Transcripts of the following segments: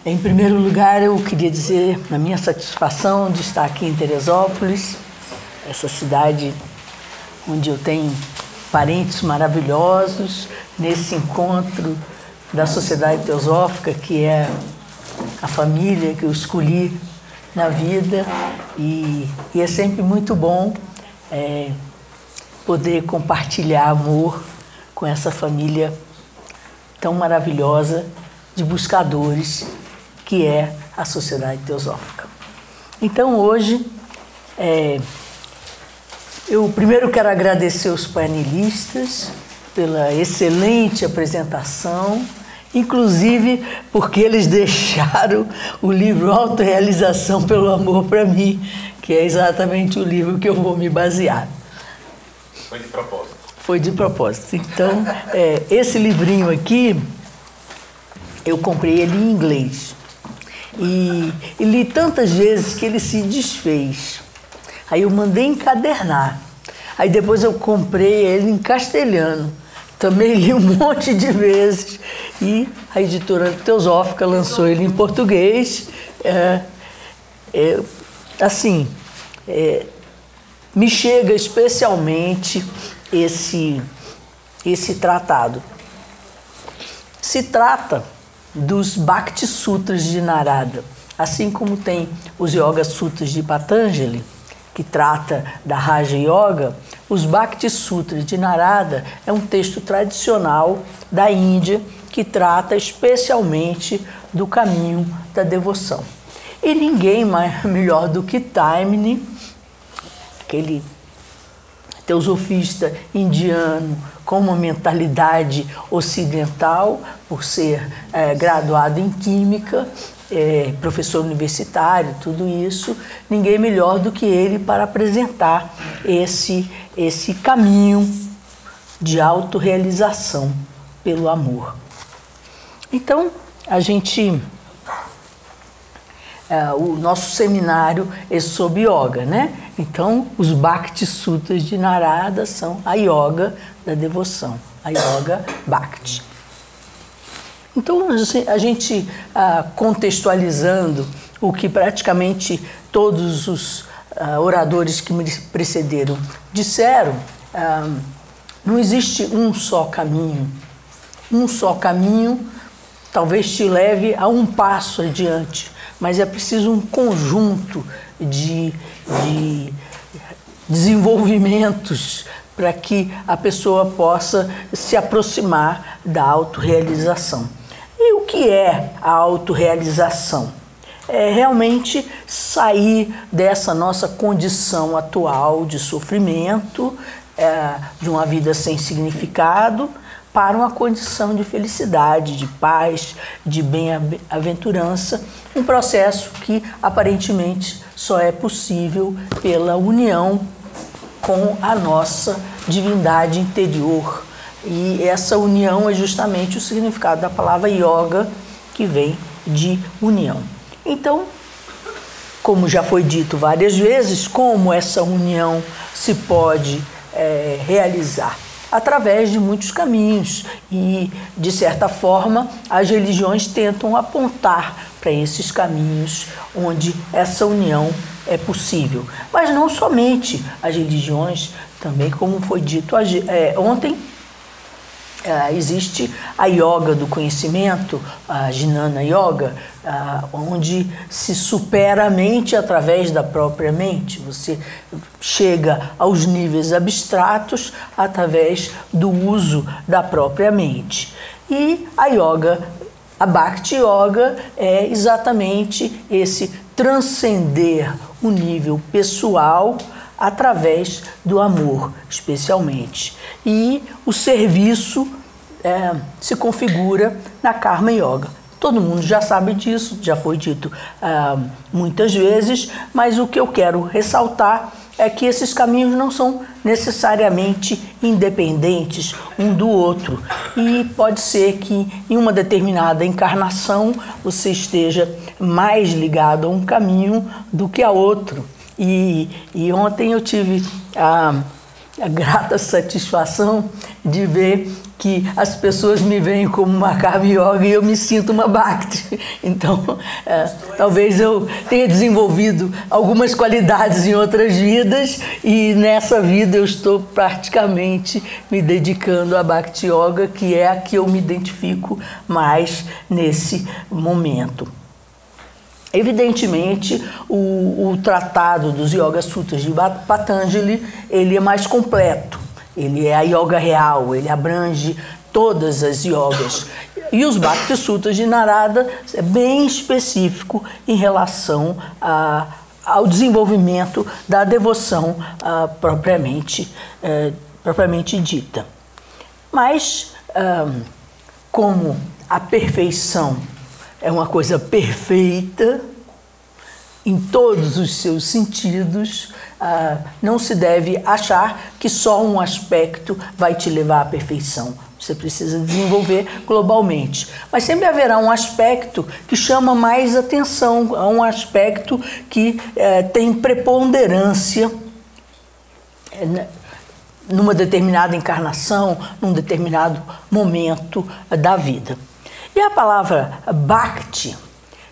Em primeiro lugar, eu queria dizer a minha satisfação de estar aqui em Teresópolis, essa cidade onde eu tenho parentes maravilhosos, nesse encontro da Sociedade Teosófica, que é a família que eu escolhi na vida, e é sempre muito bom poder compartilhar amor com essa família tão maravilhosa de buscadores que é a Sociedade Teosófica. Então hoje eu primeiro quero agradecer os painelistas pela excelente apresentação, inclusive porque eles deixaram o livro Autorrealização pelo Amor para mim, que é exatamente o livro que eu vou me basear. Foi de propósito. Foi de propósito. Então, esse livrinho aqui, eu comprei ele em inglês. E li tantas vezes que ele se desfez. Aí eu mandei encadernar. Aí depois eu comprei ele em castelhano. Também li um monte de vezes. E a editora Teosófica lançou ele em português. Me chega especialmente esse tratado. Se trata dos Bhakti Sutras de Narada, assim como tem os Yoga Sutras de Patanjali, que trata da Raja Yoga. Os Bhakti Sutras de Narada é um texto tradicional da Índia que trata especialmente do caminho da devoção. E ninguém melhor do que Taimni, aquele teosofista indiano com uma mentalidade ocidental, por ser graduado em Química, professor universitário, tudo isso, ninguém melhor do que ele para apresentar esse caminho de autorrealização pelo amor. Então, o nosso seminário é sobre yoga, né? Então, os Bhakti Sutras de Narada são a yoga da devoção, a yoga Bhakti. Então, a gente contextualizando o que praticamente todos os oradores que me precederam disseram, não existe um só caminho. Um só caminho talvez te leve a um passo adiante, mas é preciso um conjunto de desenvolvimentos para que a pessoa possa se aproximar da autorrealização. E o que é a autorrealização? É realmente sair dessa nossa condição atual de sofrimento, de uma vida sem significado, para uma condição de felicidade, de paz, de bem-aventurança, um processo que aparentemente só é possível pela união com a nossa divindade interior. E essa união é justamente o significado da palavra yoga, que vem de união. Então, como já foi dito várias vezes, como essa união se pode realizar? Através de muitos caminhos e, de certa forma, as religiões tentam apontar para esses caminhos onde essa união é possível. Mas não somente as religiões, também, como foi dito ontem, existe a yoga do conhecimento, a Jnana Yoga, onde se supera a mente através da própria mente. Você chega aos níveis abstratos através do uso da própria mente. E a Bhakti Yoga é exatamente esse transcender o nível pessoal através do amor, especialmente. E o serviço se configura na Karma Yoga. Todo mundo já sabe disso, já foi dito muitas vezes, mas o que eu quero ressaltar é que esses caminhos não são necessariamente independentes um do outro. E pode ser que em uma determinada encarnação você esteja mais ligado a um caminho do que a outro. E ontem eu tive a grata satisfação de ver que as pessoas me veem como uma Karma Yoga e eu me sinto uma Bhakti. Então, talvez eu tenha desenvolvido algumas qualidades em outras vidas e nessa vida eu estou praticamente me dedicando à Bhakti Yoga, que é a que eu me identifico mais nesse momento. Evidentemente, o tratado dos Yoga Sutras de Patanjali, ele é mais completo. Ele é a yoga real, ele abrange todas as yogas. E os Bhakti Sutras de Narada é bem específico em relação ao desenvolvimento da devoção propriamente dita. Mas, como a perfeição é uma coisa perfeita em todos os seus sentidos, não se deve achar que só um aspecto vai te levar à perfeição. Você precisa desenvolver globalmente. Mas sempre haverá um aspecto que chama mais atenção, um aspecto que tem preponderância numa determinada encarnação, num determinado momento da vida. E a palavra Bhakti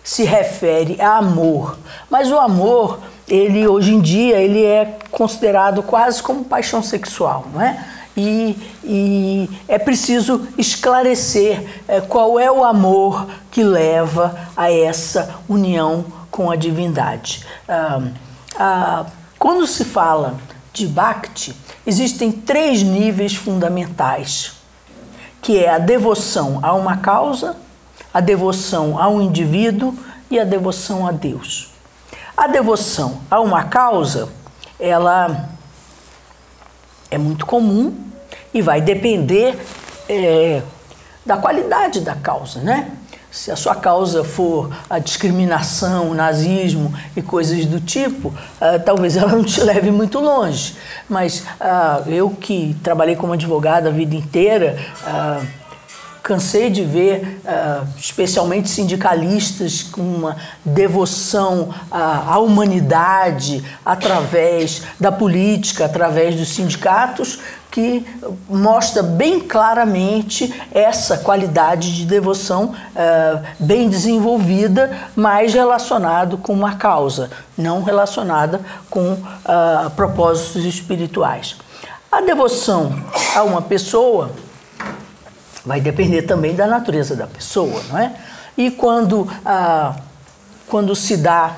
se refere a amor, mas o amor, ele hoje em dia, ele é considerado quase como paixão sexual, não é? E é preciso esclarecer qual é o amor que leva a essa união com a divindade. Quando se fala de Bhakti, existem 3 níveis fundamentais, que é a devoção a uma causa, a devoção a um indivíduo e a devoção a Deus. A devoção a uma causa, ela é muito comum e vai depender da qualidade da causa, né? Se a sua causa for a discriminação, o nazismo e coisas do tipo, talvez ela não te leve muito longe. Mas eu que trabalhei como advogada a vida inteira, cansei de ver, especialmente sindicalistas, com uma devoção à humanidade através da política, através dos sindicatos, que mostra bem claramente essa qualidade de devoção bem desenvolvida, mas relacionado com uma causa, não relacionada com propósitos espirituais. A devoção a uma pessoa vai depender também da natureza da pessoa, não é? E quando se dá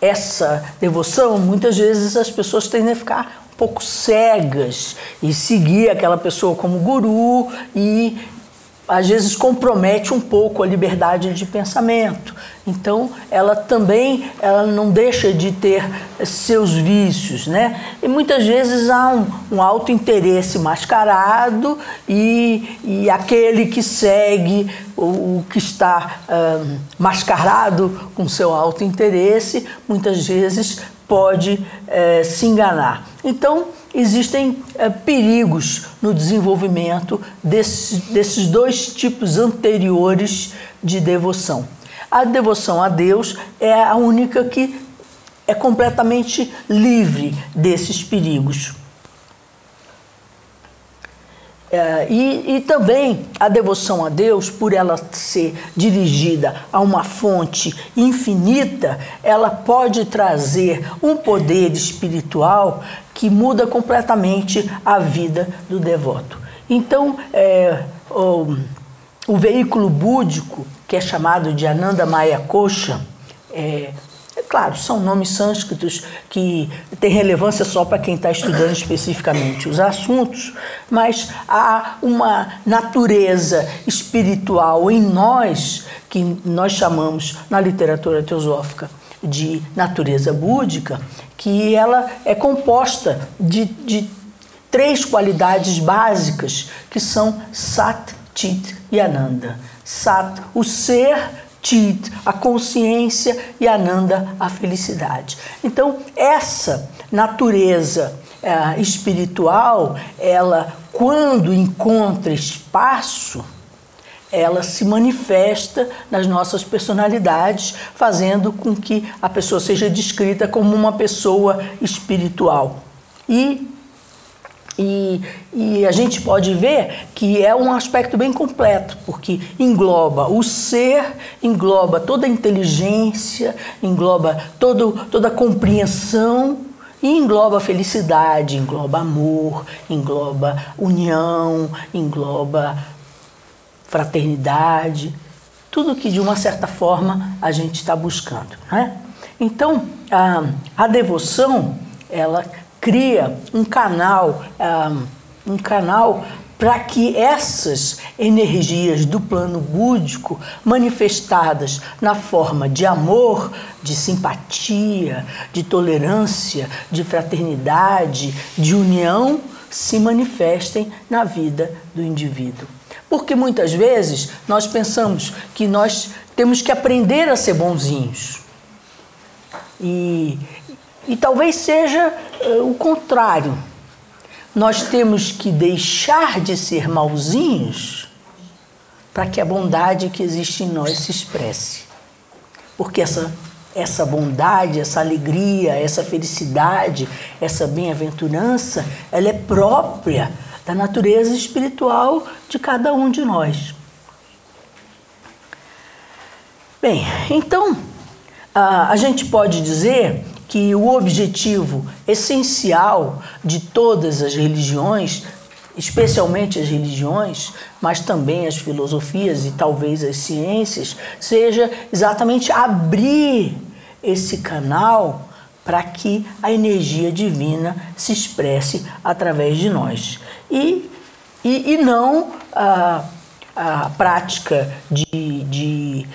essa devoção, muitas vezes as pessoas tendem a ficar um pouco cegas e seguir aquela pessoa como guru e às vezes compromete um pouco a liberdade de pensamento. Então, ela não deixa de ter seus vícios, né? E muitas vezes há um auto-interesse mascarado e aquele que segue o que está mascarado com seu auto-interesse, muitas vezes pode se enganar. Então, existem perigos no desenvolvimento desses 2 tipos anteriores de devoção. A devoção a Deus é a única que é completamente livre desses perigos. E também a devoção a Deus, por ela ser dirigida a uma fonte infinita, ela pode trazer um poder espiritual que muda completamente a vida do devoto. Então, o veículo búdico, que é chamado de Anandamaya Kosha, claro, são nomes sânscritos que têm relevância só para quem está estudando especificamente os assuntos, mas há uma natureza espiritual em nós, que nós chamamos na literatura teosófica de natureza búdica, que ela é composta de 3 qualidades básicas, que são Sat, Chit e Ananda. Sat, o ser; Chit, a consciência; e Ananda, a felicidade. Então, essa natureza espiritual, ela, quando encontra espaço, ela se manifesta nas nossas personalidades, fazendo com que a pessoa seja descrita como uma pessoa espiritual. E E a gente pode ver que é um aspecto bem completo, porque engloba o ser, engloba toda a inteligência, engloba toda a compreensão, e engloba felicidade, engloba amor, engloba união, engloba fraternidade, tudo que de uma certa forma a gente está buscando, né? Então, a devoção, ela cria um canal para que essas energias do plano búdico, manifestadas na forma de amor, de simpatia, de tolerância, de fraternidade, de união, se manifestem na vida do indivíduo. Porque muitas vezes nós pensamos que nós temos que aprender a ser bonzinhos. E talvez seja o contrário. Nós temos que deixar de ser mauzinhos para que a bondade que existe em nós se expresse. Porque essa bondade, essa alegria, essa felicidade, essa bem-aventurança, ela é própria da natureza espiritual de cada um de nós. Bem, então, a gente pode dizer que o objetivo essencial de todas as religiões, especialmente as religiões, mas também as filosofias e talvez as ciências, seja exatamente abrir esse canal para que a energia divina se expresse através de nós. E não a prática de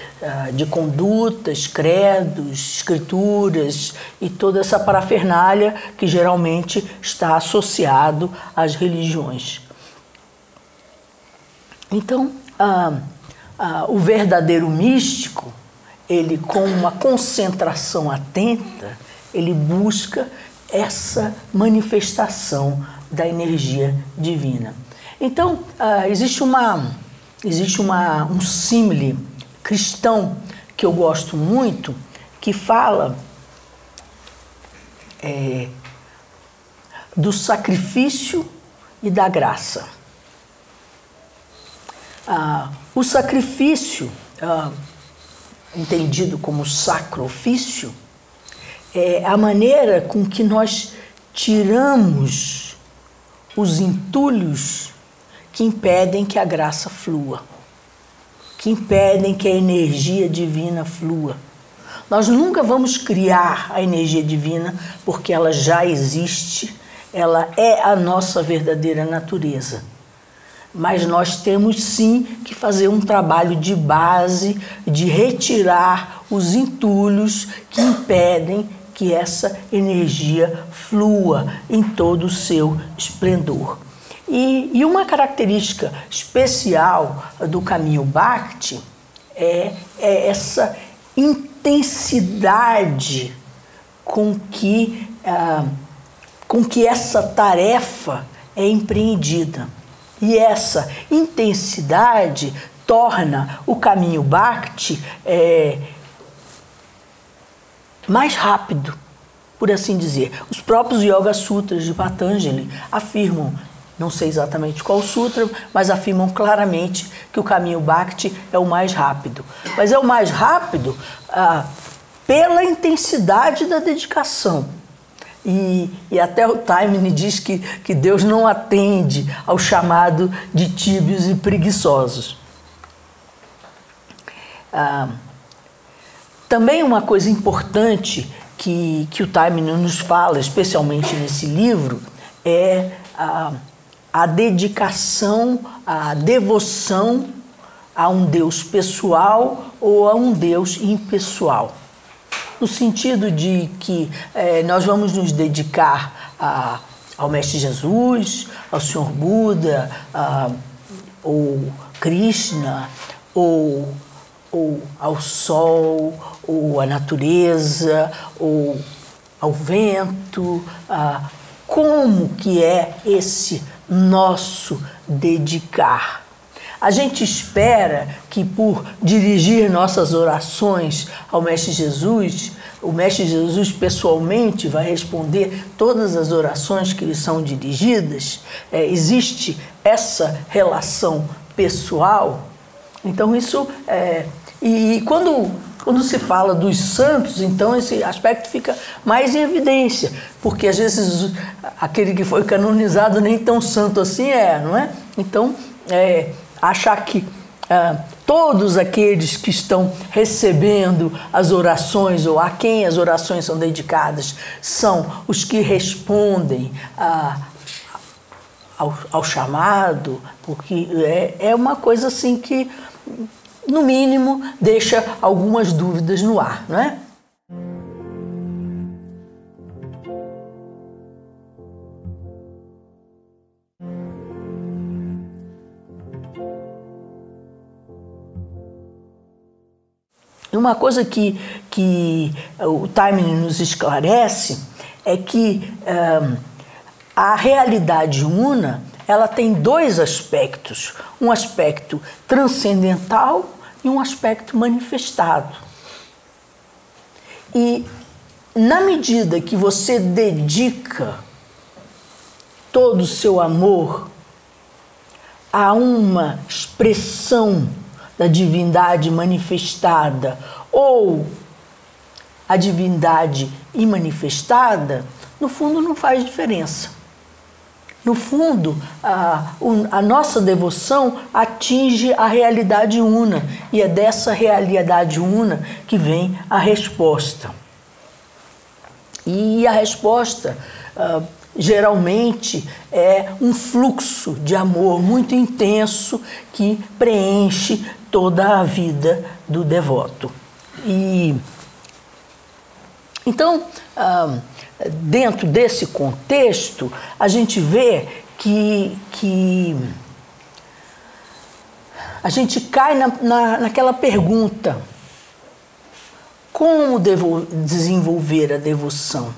condutas, credos, escrituras e toda essa parafernália que geralmente está associado às religiões. Então, o verdadeiro místico, ele com uma concentração atenta, ele busca essa manifestação da energia divina. Então, existe um símile cristão que eu gosto muito, que fala do sacrifício e da graça. O sacrifício, entendido como sacrifício, é a maneira com que nós tiramos os entulhos que impedem que a graça flua, que impedem que a energia divina flua. Nós nunca vamos criar a energia divina porque ela já existe, ela é a nossa verdadeira natureza. Mas nós temos sim que fazer um trabalho de base, de retirar os entulhos que impedem que essa energia flua em todo o seu esplendor. E uma característica especial do caminho Bhakti é essa intensidade com que essa tarefa é empreendida. E essa intensidade torna o caminho Bhakti mais rápido, por assim dizer. Os próprios Yoga Sutras de Patanjali afirmam, não sei exatamente qual sutra, mas afirmam claramente que o caminho Bhakti é o mais rápido. Mas é o mais rápido pela intensidade da dedicação. E até o Taimini diz que Deus não atende ao chamado de tíbios e preguiçosos. Também uma coisa importante que o Taimini nos fala, especialmente nesse livro, é a dedicação, a devoção a um Deus pessoal ou a um Deus impessoal. No sentido de que nós vamos nos dedicar ao Mestre Jesus, ao Senhor Buda, ou Krishna, ou ao sol, ou à natureza, ou ao vento. Como que é esse nosso dedicar? A gente espera que, por dirigir nossas orações ao Mestre Jesus, o Mestre Jesus pessoalmente vai responder todas as orações que lhe são dirigidas. Existe essa relação pessoal. Então isso e quando se fala dos santos, então esse aspecto fica mais em evidência, porque às vezes aquele que foi canonizado nem tão santo assim não é? Então achar que todos aqueles que estão recebendo as orações, ou a quem as orações são dedicadas, são os que respondem ao chamado, porque é uma coisa assim que, no mínimo, deixa algumas dúvidas no ar, não é? Uma coisa que o Taimni nos esclarece é que a realidade una, ela tem dois aspectos, um aspecto transcendental e um aspecto manifestado. E na medida que você dedica todo o seu amor a uma expressão da divindade manifestada ou a divindade imanifestada, no fundo não faz diferença. No fundo, a nossa devoção atinge a realidade una, e é dessa realidade una que vem a resposta. E a resposta, geralmente, é um fluxo de amor muito intenso que preenche toda a vida do devoto. E então, dentro desse contexto, a gente vê que a gente cai naquela pergunta: como devo desenvolver a devoção?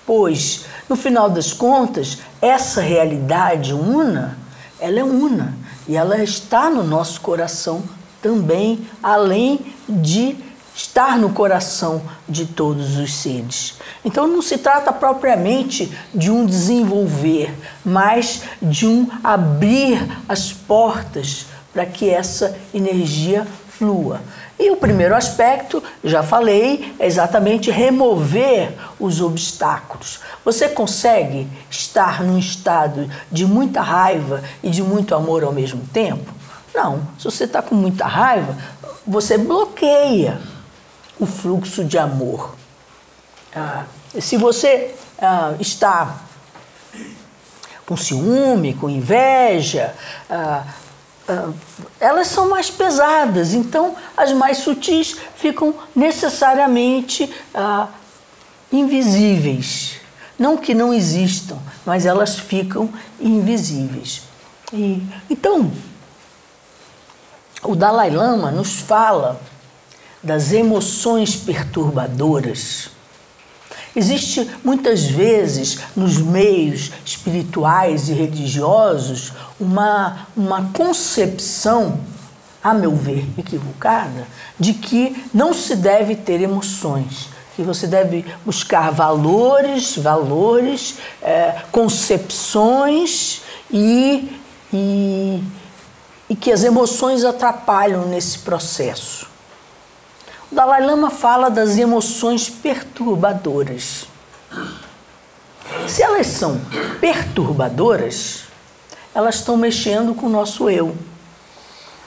Pois, no final das contas, essa realidade una, ela é una, e ela está no nosso coração também, além de estar no coração de todos os seres. Então não se trata propriamente de um desenvolver, mas de um abrir as portas para que essa energia flua. E o primeiro aspecto, já falei, é exatamente remover os obstáculos. Você consegue estar num estado de muita raiva e de muito amor ao mesmo tempo? Não. Se você está com muita raiva, você bloqueia o fluxo de amor. Se você está com ciúme, com inveja, elas são mais pesadas, então as mais sutis ficam necessariamente invisíveis. Não que não existam, mas elas ficam invisíveis. Então, o Dalai Lama nos fala das emoções perturbadoras. Existe muitas vezes nos meios espirituais e religiosos uma concepção, a meu ver, equivocada, de que não se deve ter emoções, que você deve buscar valores, concepções e que as emoções atrapalham nesse processo. O Dalai Lama fala das emoções perturbadoras. Se elas são perturbadoras, elas estão mexendo com o nosso eu.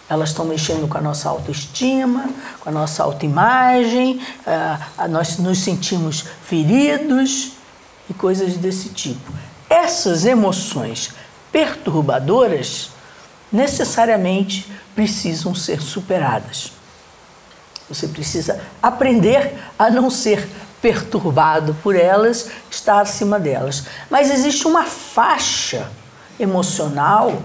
Elas estão mexendo com a nossa autoestima, com a nossa autoimagem, nós nos sentimos feridos e coisas desse tipo. Essas emoções perturbadoras necessariamente precisam ser superadas. Você precisa aprender a não ser perturbado por elas, estar acima delas. Mas existe uma faixa emocional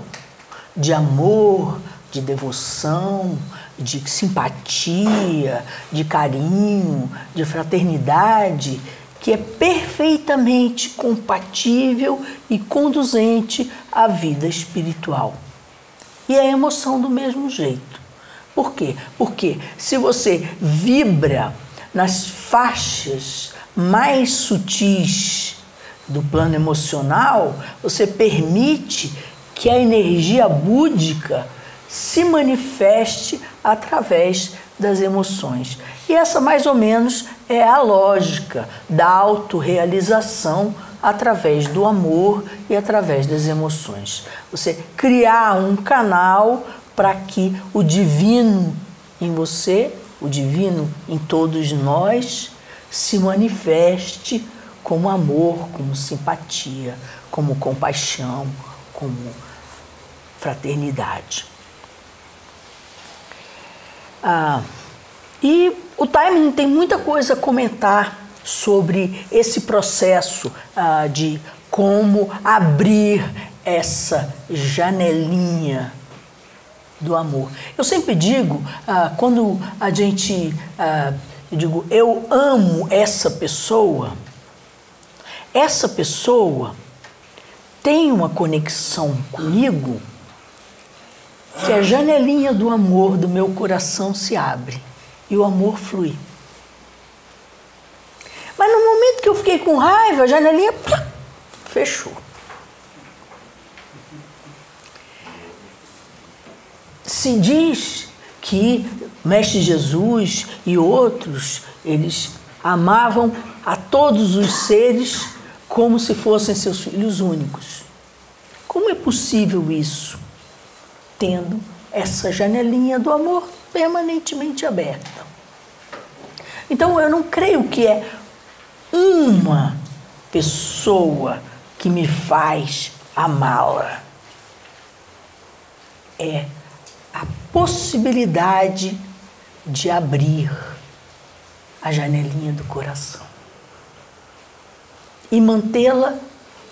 de amor, de devoção, de simpatia, de carinho, de fraternidade, que é perfeitamente compatível e conduzente à vida espiritual. E a emoção do mesmo jeito. Por quê? Porque se você vibra nas faixas mais sutis do plano emocional, você permite que a energia búdica se manifeste através das emoções. E essa, mais ou menos, é a lógica da autorrealização através do amor e através das emoções. Você criar um canal para que o divino em você, o divino em todos nós, se manifeste como amor, como simpatia, como compaixão, como fraternidade. E o Taiman tem muita coisa a comentar sobre esse processo de como abrir essa janelinha do amor. Eu sempre digo, quando a gente, eu digo, eu amo essa pessoa tem uma conexão comigo que a janelinha do amor do meu coração se abre e o amor flui. Mas no momento que eu fiquei com raiva, a janelinha fechou. Se diz que Mestre Jesus e outros, eles amavam a todos os seres como se fossem seus filhos únicos. Como é possível isso? Tendo essa janelinha do amor permanentemente aberta. Então eu não creio que é uma pessoa que me faz amá-la. É a possibilidade de abrir a janelinha do coração e mantê-la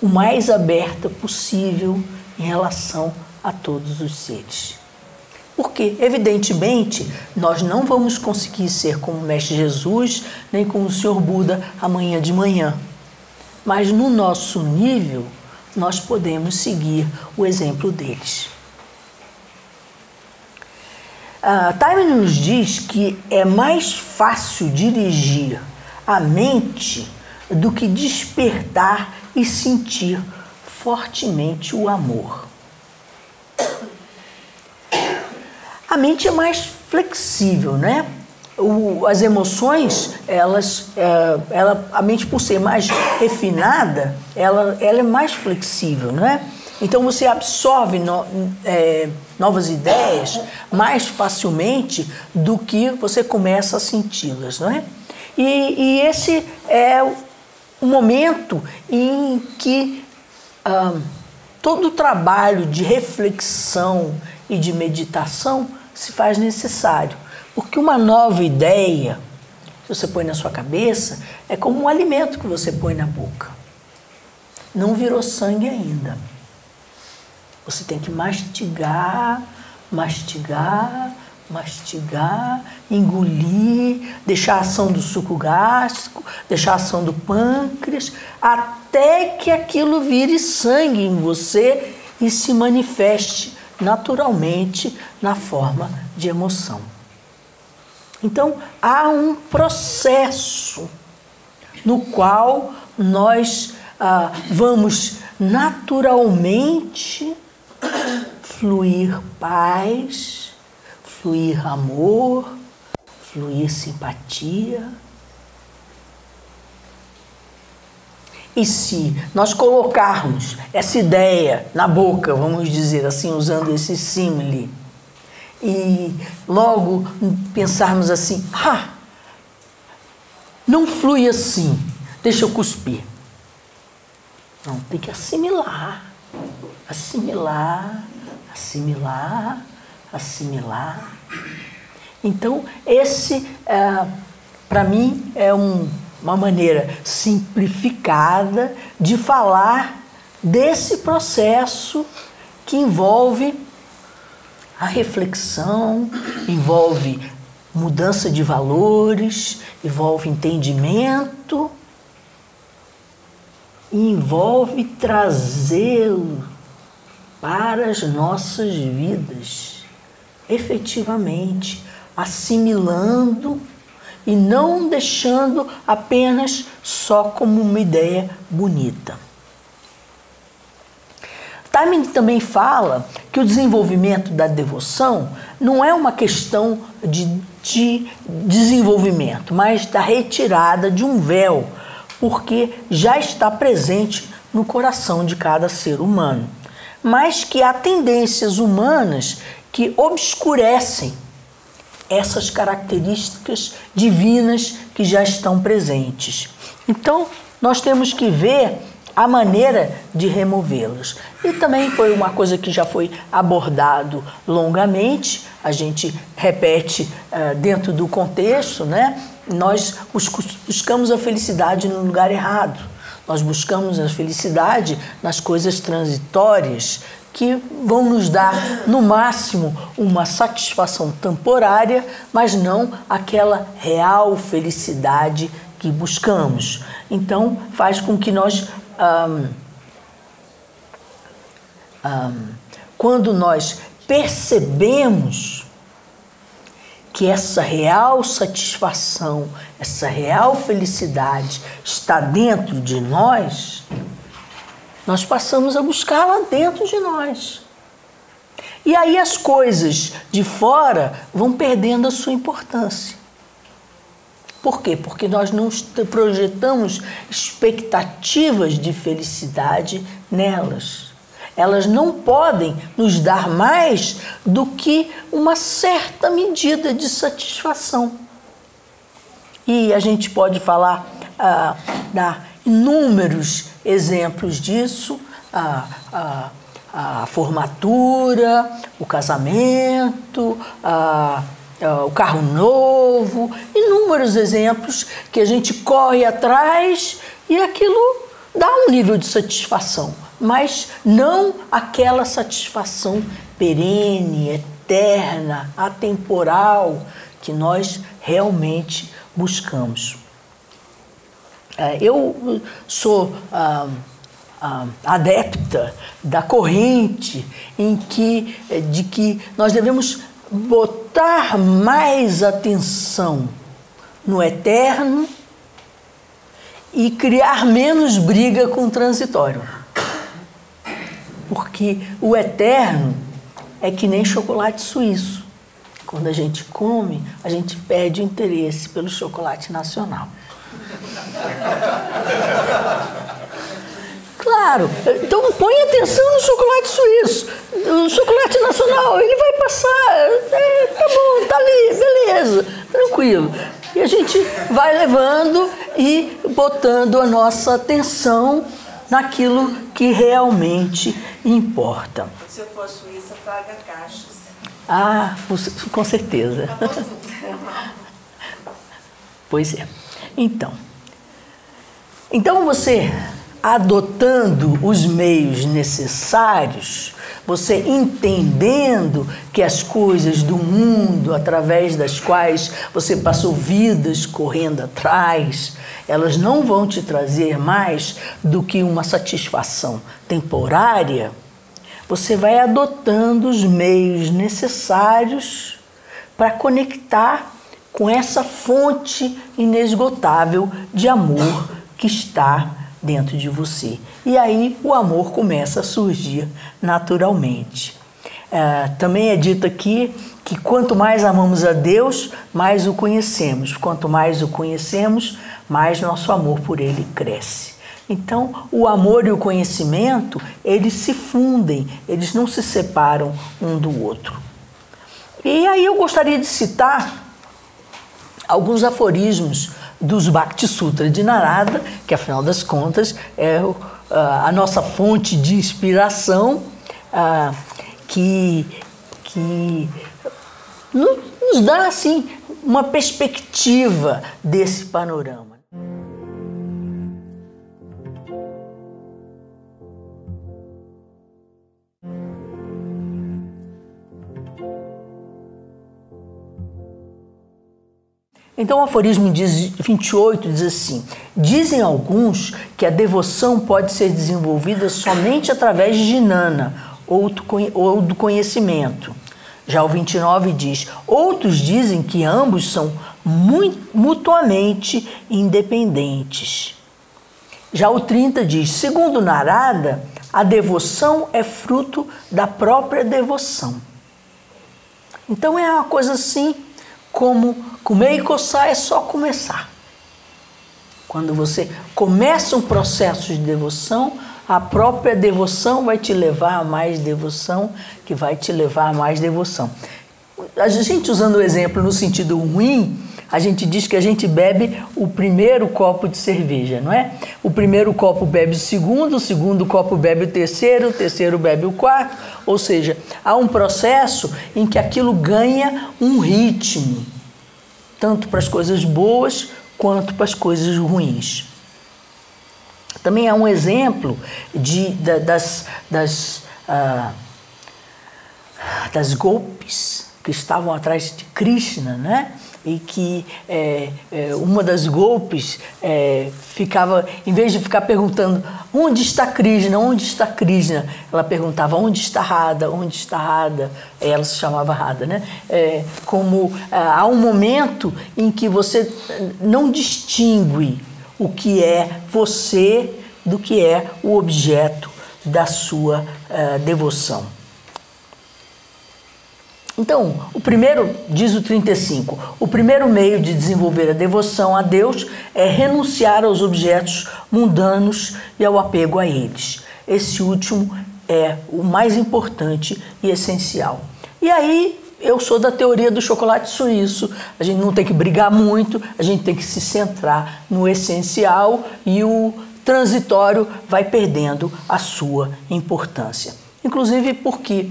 o mais aberta possível em relação a todos os seres. Porque, evidentemente, nós não vamos conseguir ser como o Mestre Jesus, nem como o Senhor Buda amanhã de manhã. Mas no nosso nível, nós podemos seguir o exemplo deles. Taiman nos diz que é mais fácil dirigir a mente do que despertar e sentir fortemente o amor. A mente é mais flexível, né? As emoções, a mente, por ser mais refinada, ela é mais flexível, né? Então você absorve novas ideias mais facilmente do que você começa a senti-las, não é? E esse é o momento em que todo o trabalho de reflexão e de meditação se faz necessário. Porque uma nova ideia, que você põe na sua cabeça, é como um alimento que você põe na boca. Não virou sangue ainda. Você tem que mastigar, mastigar, mastigar, engolir, deixar a ação do suco gástrico, deixar a ação do pâncreas, até que aquilo vire sangue em você e se manifeste naturalmente na forma de emoção. Então, há um processo no qual nós vamos naturalmente fluir paz, fluir amor, fluir simpatia. E se nós colocarmos essa ideia na boca, vamos dizer assim, usando esse símile, e logo pensarmos assim, não flui assim, deixa eu cuspir. Não, tem que assimilar, assimilar, assimilar, assimilar. Então, esse, para mim, é uma maneira simplificada de falar desse processo que envolve a reflexão, envolve mudança de valores, envolve entendimento, e envolve trazê-lo para as nossas vidas, efetivamente, assimilando e não deixando apenas só como uma ideia bonita. Taimini também fala que o desenvolvimento da devoção não é uma questão de desenvolvimento, mas da retirada de um véu, porque já está presente no coração de cada ser humano, mas que há tendências humanas que obscurecem essas características divinas que já estão presentes. Então, nós temos que ver a maneira de removê-las. E também foi uma coisa que já foi abordado longamente, a gente repete dentro do contexto, né? Nós buscamos a felicidade no lugar errado. Nós buscamos a felicidade nas coisas transitórias que vão nos dar, no máximo, uma satisfação temporária, mas não aquela real felicidade que buscamos. Então, faz com que nós, quando nós percebemos que essa real satisfação, essa real felicidade está dentro de nós, nós passamos a buscá-la dentro de nós. E aí as coisas de fora vão perdendo a sua importância. Por quê? Porque nós não projetamos expectativas de felicidade nelas. Elas não podem nos dar mais do que uma certa medida de satisfação. E a gente pode falar, dar inúmeros exemplos disso, a formatura, o casamento, o carro novo, inúmeros exemplos que a gente corre atrás e aquilo dá um nível de satisfação, mas não aquela satisfação perene, eterna, atemporal que nós realmente buscamos. Eu sou adepta da corrente de que nós devemos botar mais atenção no eterno e criar menos briga com o transitório. Porque o eterno é que nem chocolate suíço. Quando a gente come, a gente perde o interesse pelo chocolate nacional. Claro, então põe atenção no chocolate suíço. O chocolate nacional, ele vai passar, tá bom, tá ali, beleza, tranquilo. E a gente vai levando e botando a nossa atenção naquilo que realmente importa. Se eu for suíça, paga caixas. Com certeza. Pois é. Então você, adotando os meios necessários, você entendendo que as coisas do mundo, através das quais você passou vidas correndo atrás, elas não vão te trazer mais do que uma satisfação temporária, você vai adotando os meios necessários para conectar com essa fonte inesgotável de amor que está dentro de você. E aí o amor começa a surgir naturalmente. Também é dito aqui que quanto mais amamos a Deus, mais o conhecemos. Quanto mais o conhecemos, mais nosso amor por Ele cresce. Então, o amor e o conhecimento, eles se fundem, eles não se separam um do outro. E aí eu gostaria de citar alguns aforismos dos Bhakti Sutra de Narada, que afinal das contas é a nossa fonte de inspiração, que nos dá assim uma perspectiva desse panorama. Então o aforismo 28 diz assim: dizem alguns que a devoção pode ser desenvolvida somente através de jnana, ou do conhecimento. Já o 29 diz: outros dizem que ambos são mutuamente independentes. Já o 30 diz: segundo Narada, a devoção é fruto da própria devoção. Então é uma coisa assim como comer e coçar é só começar. Quando você começa um processo de devoção, a própria devoção vai te levar a mais devoção, que vai te levar a mais devoção. A gente, usando o exemplo no sentido ruim, a gente diz que a gente bebe o primeiro copo de cerveja, não é? O primeiro copo bebe o segundo copo bebe o terceiro bebe o quarto. Ou seja, há um processo em que aquilo ganha um ritmo, tanto para as coisas boas quanto para as coisas ruins. Também há um exemplo das golpes que estavam atrás de Krishna, né? E que uma das golpes ficava, em vez de ficar perguntando onde está Krishna, onde está Krishna, ela perguntava onde está Radha, onde está Radha. Ela se chamava Radha, né? Há um momento em que você não distingue o que é você do que é o objeto da sua devoção. Então, o primeiro, diz o 35, o primeiro meio de desenvolver a devoção a Deus é renunciar aos objetos mundanos e ao apego a eles. Esse último é o mais importante e essencial. E aí, eu sou da teoria do chocolate suíço. A gente não tem que brigar muito, a gente tem que se centrar no essencial e o transitório vai perdendo a sua importância. Inclusive porque,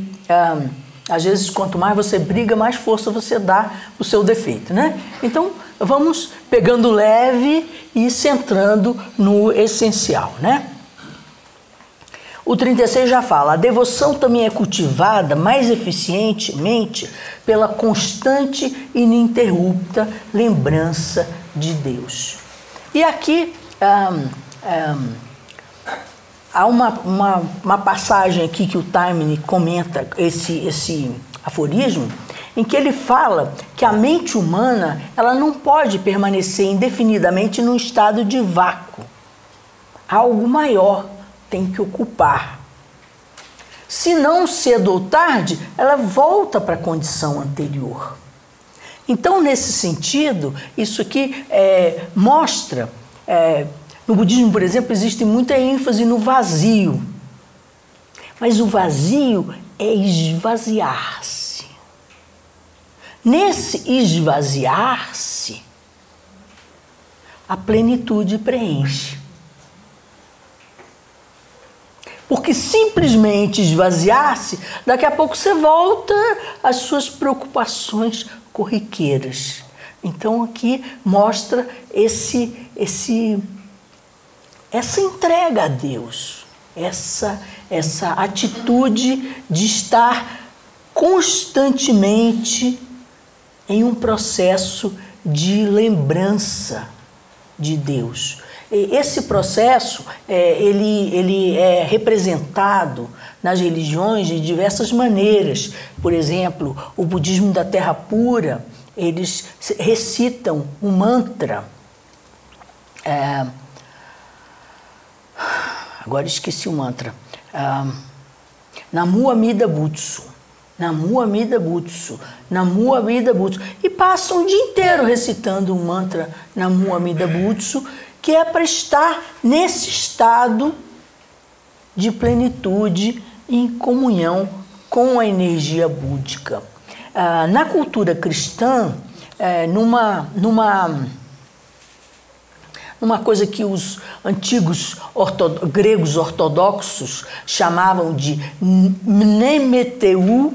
às vezes, quanto mais você briga, mais força você dá o seu defeito, né? Então, vamos pegando leve e centrando no essencial, né? O 36 já fala: a devoção também é cultivada mais eficientemente pela constante e ininterrupta lembrança de Deus. E aqui há uma passagem aqui que o Taimni comenta esse aforismo, em que ele fala que a mente humana ela não pode permanecer indefinidamente num estado de vácuo. Algo maior tem que ocupar. Se não cedo ou tarde, ela volta para a condição anterior. Então, nesse sentido, isso aqui mostra... no budismo, por exemplo, existe muita ênfase no vazio. Mas o vazio é esvaziar-se. Nesse esvaziar-se, a plenitude preenche. Porque simplesmente esvaziar-se, daqui a pouco você volta às suas preocupações corriqueiras. Então aqui mostra essa entrega a Deus, essa atitude de estar constantemente em um processo de lembrança de Deus. Esse processo ele é representado nas religiões de diversas maneiras. Por exemplo, o budismo da terra pura, eles recitam um mantra. Agora esqueci o mantra. Namu Amida Butsu. Namu Amida Butsu. Namu Amida Butsu. E passam o dia inteiro recitando o mantra Namu Amida Butsu, que é para estar nesse estado de plenitude em comunhão com a energia búdica. Na cultura cristã, numa coisa que os antigos gregos ortodoxos chamavam de mnemeteu,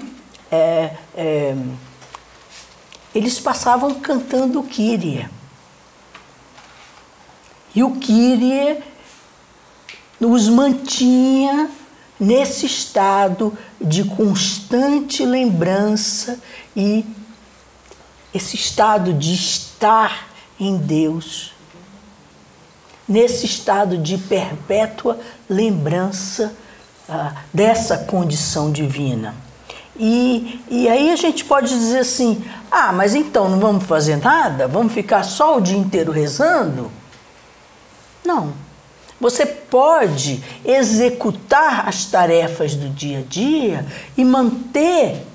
eles passavam cantando o Kyrie. E o Kyrie os mantinha nesse estado de constante lembrança e esse estado de estar em Deus, nesse estado de perpétua lembrança dessa condição divina. E aí a gente pode dizer assim, mas então não vamos fazer nada? Vamos ficar só o dia inteiro rezando? Não. Você pode executar as tarefas do dia a dia e manter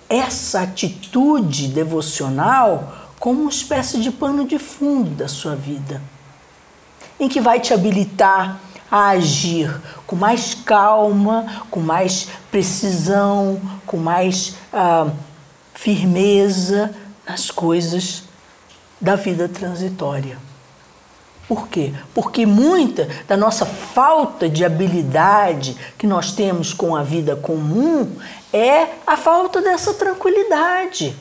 essa atitude devocional como uma espécie de pano de fundo da sua vida, em que vai te habilitar a agir com mais calma, com mais precisão, com mais firmeza nas coisas da vida transitória. Por quê? Porque muita da nossa falta de habilidade que nós temos com a vida comum é a falta dessa tranquilidade.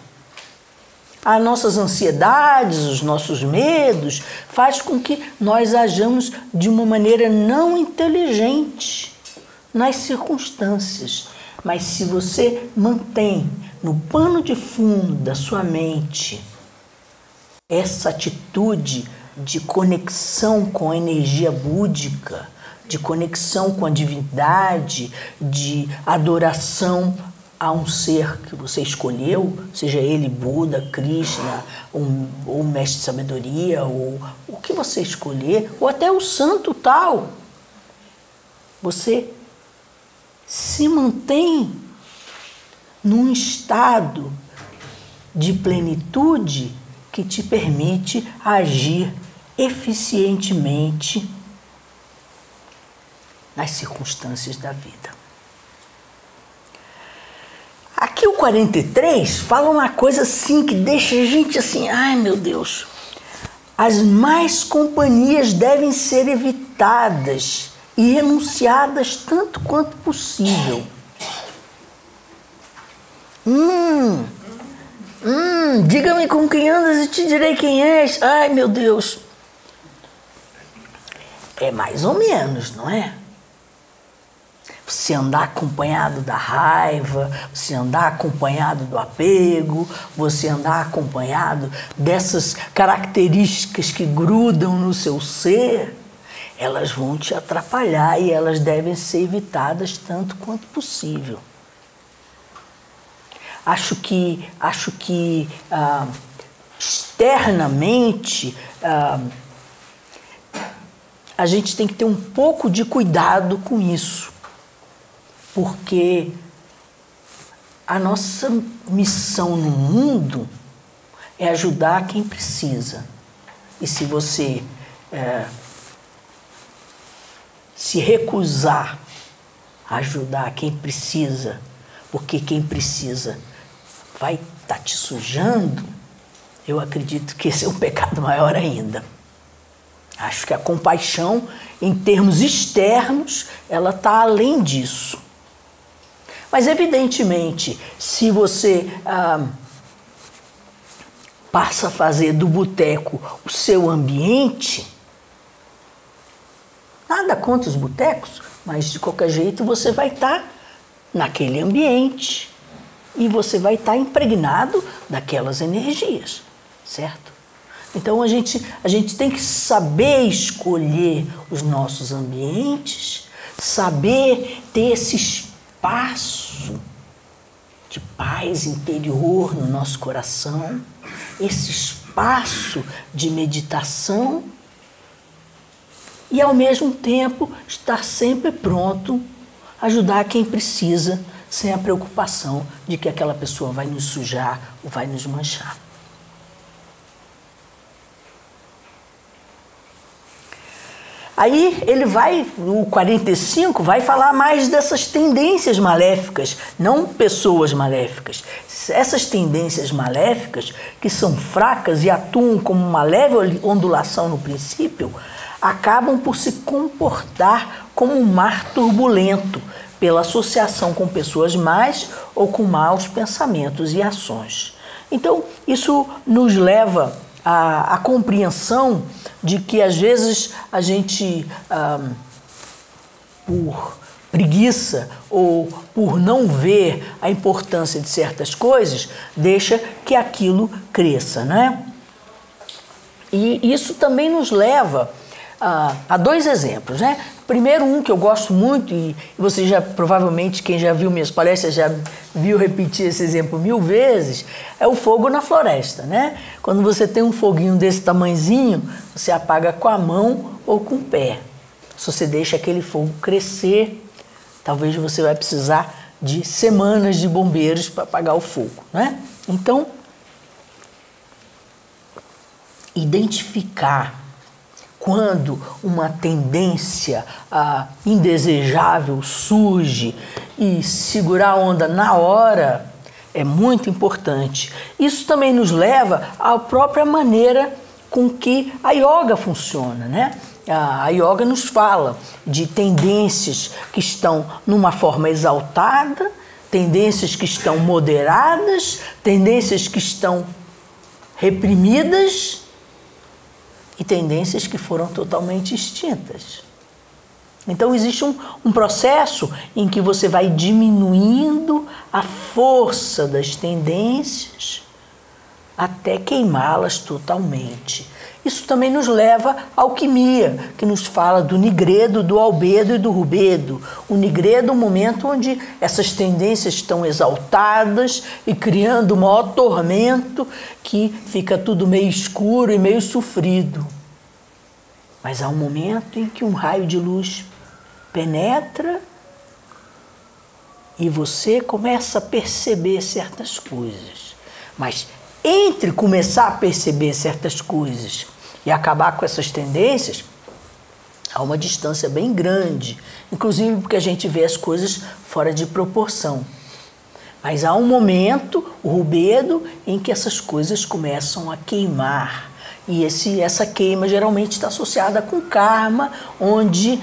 As nossas ansiedades, os nossos medos, faz com que nós ajamos de uma maneira não inteligente nas circunstâncias. Mas se você mantém no pano de fundo da sua mente essa atitude de conexão com a energia búdica, de conexão com a divindade, de adoração a um ser que você escolheu, seja ele Buda, Krishna, ou Mestre de Sabedoria, ou o que você escolher, ou até o santo tal, você se mantém num estado de plenitude que te permite agir eficientemente nas circunstâncias da vida. Aqui o 43 fala uma coisa assim que deixa a gente assim, ai meu Deus, as más companhias devem ser evitadas e renunciadas tanto quanto possível. Diga-me com quem andas e te direi quem és. Ai, meu Deus. É mais ou menos, não é? Você andar acompanhado da raiva, você andar acompanhado do apego, você andar acompanhado dessas características que grudam no seu ser, elas vão te atrapalhar e elas devem ser evitadas tanto quanto possível. Acho que externamente a gente tem que ter um pouco de cuidado com isso, porque a nossa missão no mundo é ajudar quem precisa. E se você se recusar a ajudar quem precisa, porque quem precisa vai estar te sujando, eu acredito que esse é um pecado maior ainda. Acho que a compaixão, em termos externos, ela está além disso. Mas, evidentemente, se você passa a fazer do boteco o seu ambiente, nada contra os botecos, mas, de qualquer jeito, você vai estar naquele ambiente e você vai estar impregnado daquelas energias, certo? Então a gente tem que saber escolher os nossos ambientes, saber ter esse espaço de paz interior no nosso coração, esse espaço de meditação e ao mesmo tempo estar sempre pronto a ajudar quem precisa, sem a preocupação de que aquela pessoa vai nos sujar ou vai nos manchar. Aí ele vai, o 45, vai falar mais dessas tendências maléficas, não pessoas maléficas. Essas tendências maléficas, que são fracas e atuam como uma leve ondulação no princípio, acabam por se comportar como um mar turbulento, pela associação com pessoas más ou com maus pensamentos e ações. Então, isso nos leva à compreensão de que, às vezes, a gente, por preguiça ou por não ver a importância de certas coisas, deixa que aquilo cresça, né? E isso também nos leva a dois exemplos, né? Primeiro, um que eu gosto muito, e você já, provavelmente, quem já viu minhas palestras já viu repetir esse exemplo 1000 vezes, é o fogo na floresta, né? Quando você tem um foguinho desse tamanhozinho, você apaga com a mão ou com o pé. Se você deixa aquele fogo crescer, talvez você vai precisar de semanas de bombeiros para apagar o fogo, né? Então, identificar quando uma tendência indesejável surge e segurar a onda na hora é muito importante. Isso também nos leva à própria maneira com que a yoga funciona, né? A yoga nos fala de tendências que estão numa forma exaltada, tendências que estão moderadas, tendências que estão reprimidas e tendências que foram totalmente extintas. Então existe um processo em que você vai diminuindo a força das tendências até queimá-las totalmente. Isso também nos leva à alquimia, que nos fala do nigredo, do albedo e do rubedo. O nigredo é um momento onde essas tendências estão exaltadas e criando o maior tormento, que fica tudo meio escuro e meio sofrido. Mas há um momento em que um raio de luz penetra e você começa a perceber certas coisas. Mas entre começar a perceber certas coisas e acabar com essas tendências, há uma distância bem grande, inclusive porque a gente vê as coisas fora de proporção. Mas há um momento, o rubedo, em que essas coisas começam a queimar. E essa queima geralmente está associada com karma, onde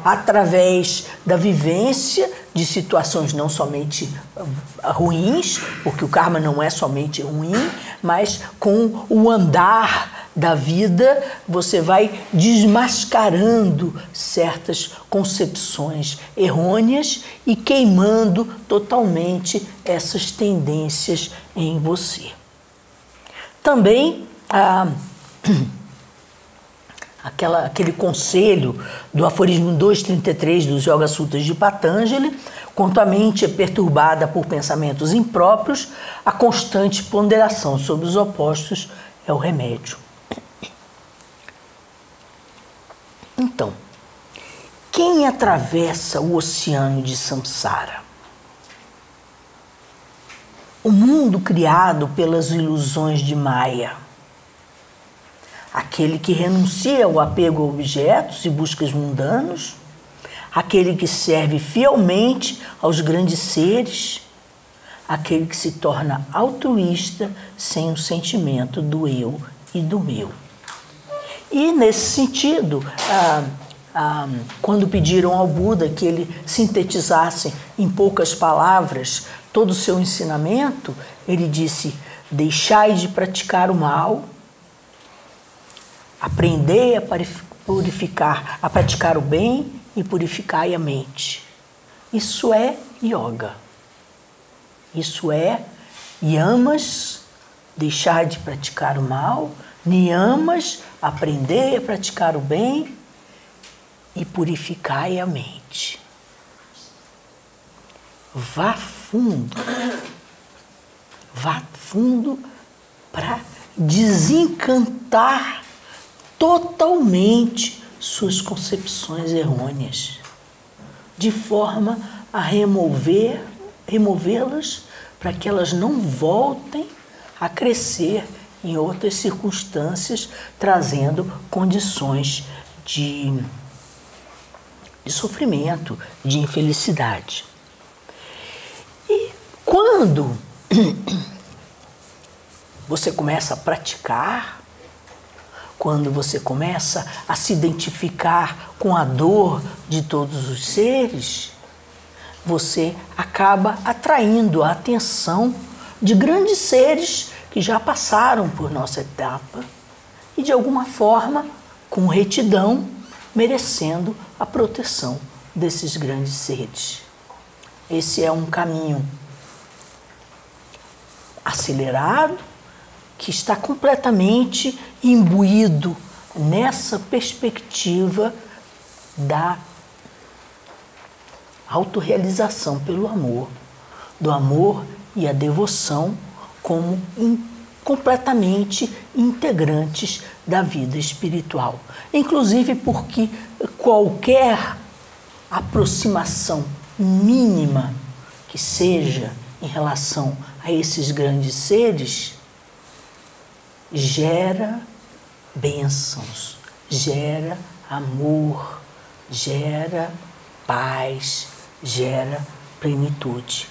através da vivência de situações não somente ruins, porque o karma não é somente ruim, mas com o andar da vida você vai desmascarando certas concepções errôneas e queimando totalmente essas tendências em você. Também aquele conselho do aforismo 233 dos Yoga Sutras de Patanjali: quanto a mente é perturbada por pensamentos impróprios, a constante ponderação sobre os opostos é o remédio. Então, quem atravessa o oceano de samsara? O mundo criado pelas ilusões de Maya. Aquele que renuncia ao apego a objetos e buscas mundanos, aquele que serve fielmente aos grandes seres, aquele que se torna altruísta sem o sentimento do eu e do meu. E nesse sentido, quando pediram ao Buda que ele sintetizasse em poucas palavras todo o seu ensinamento, ele disse: deixai de praticar o mal, aprendei a praticar o bem e purificai a mente. Isso é yoga. Isso é yamas, deixar de praticar o mal, niyamas, aprendei a praticar o bem e purificai a mente. Vá fundo para desencantar totalmente suas concepções errôneas, de forma a removê-las para que elas não voltem a crescer em outras circunstâncias, trazendo condições de sofrimento, de infelicidade. E quando você começa a praticar, quando você começa a se identificar com a dor de todos os seres, você acaba atraindo a atenção de grandes seres que já passaram por nossa etapa e, de alguma forma, com retidão, merecendo a proteção desses grandes seres. Esse é um caminho acelerado, que está completamente imbuído nessa perspectiva da autorrealização pelo amor, do amor e a devoção como completamente integrantes da vida espiritual. Inclusive porque qualquer aproximação mínima que seja em relação a esses grandes seres gera bênçãos, gera amor, gera paz, gera plenitude.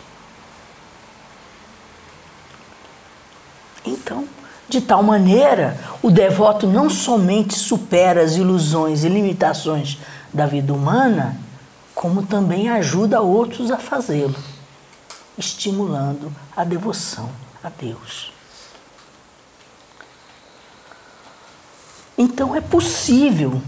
Então, de tal maneira, o devoto não somente supera as ilusões e limitações da vida humana, como também ajuda outros a fazê-lo, estimulando a devoção a Deus. Então é possível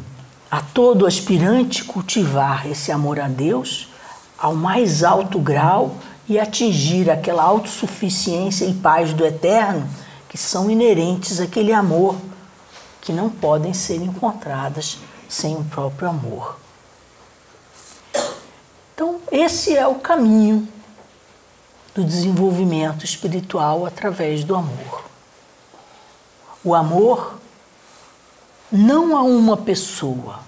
a todo aspirante cultivar esse amor a Deus ao mais alto grau e atingir aquela autossuficiência e paz do eterno que são inerentes àquele amor, que não podem ser encontradas sem o próprio amor. Então, esse é o caminho do desenvolvimento espiritual através do amor. O amor não a uma pessoa,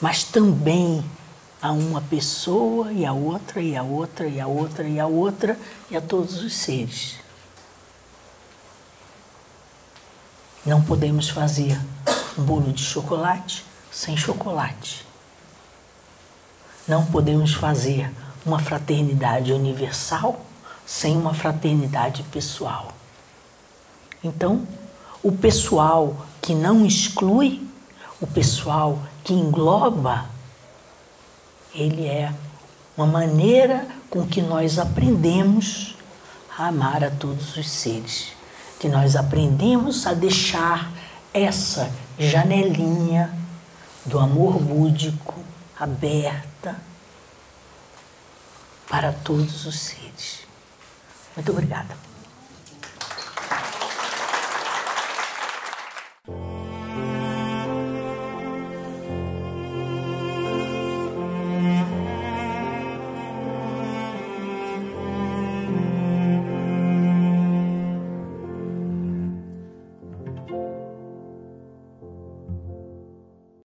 mas também a uma pessoa e a outra, e a outra, e a outra, e a outra, e a todos os seres. Não podemos fazer um bolo de chocolate sem chocolate. Não podemos fazer uma fraternidade universal sem uma fraternidade pessoal. Então, o pessoal que não exclui, o pessoal que engloba, ele é uma maneira com que nós aprendemos a amar a todos os seres, que nós aprendemos a deixar essa janelinha do amor búdico aberta para todos os seres. Muito obrigada.